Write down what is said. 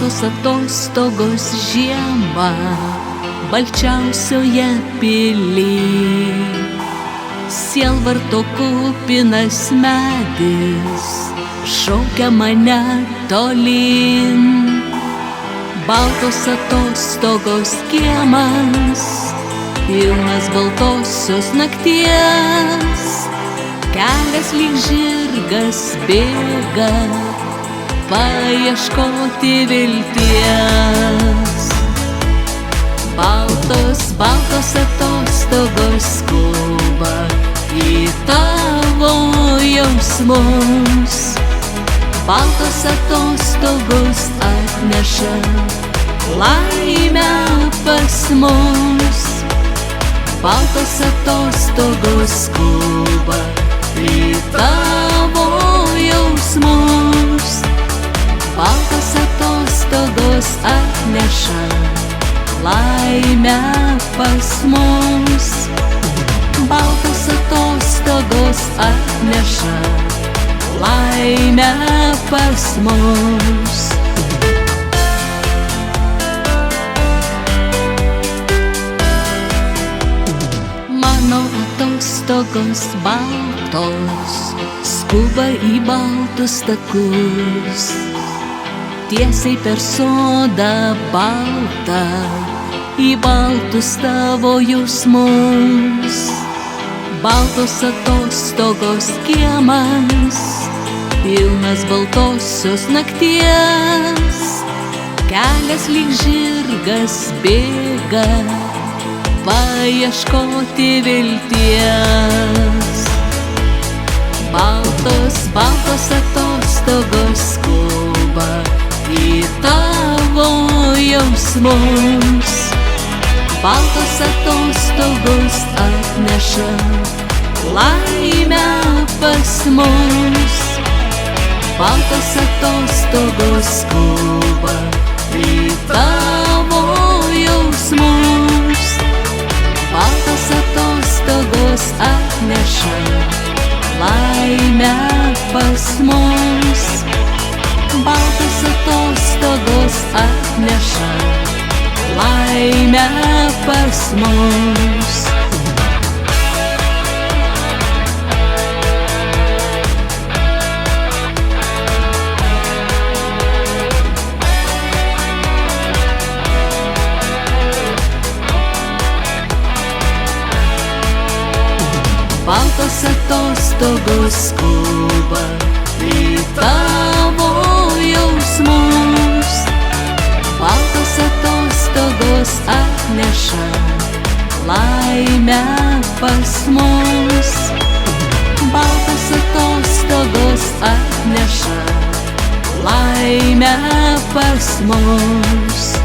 baltos atostogos žiemą balčiausioje pily. Sielvarto kupinas medis šaukia mane tolyn. Baltos atostogos kiemas, pilnas baltosios nakties. Kelias lyg žirgas bėga, paieškoti vilties. Baltos, baltos atostogos skuba į tavo jausmus. Baltos atostogos atneša laimę pas mus. Baltos atostogos skuba į tavo jausmus. Baltos atostogos atneša laimę pas mus. Baltos atostogos atneša laimę pas mus. Mano atostogos baltos skuba į baltus takus, tiesiai per sodą baltą, į baltus tavo jausmus. Baltos atostogos kiemas, pilnas baltosios nakties. Kelias lyg žirgas bėga, paieškoti vilties. Baltos, baltos atostogos skuba į tavo jausmus. Baltos atostogos atneša laimę pas mus. Baltos atostogos skuba į tavo jausmus. Baltos atostogos atneša laimę pas mus. Baltos atostogos atneša laimę pas mus. Baltos atostogos skuba į tavo jausmus. Baltos atostogos atneša laimę pas mus. Baltos atostogos atneša laimę pas mus.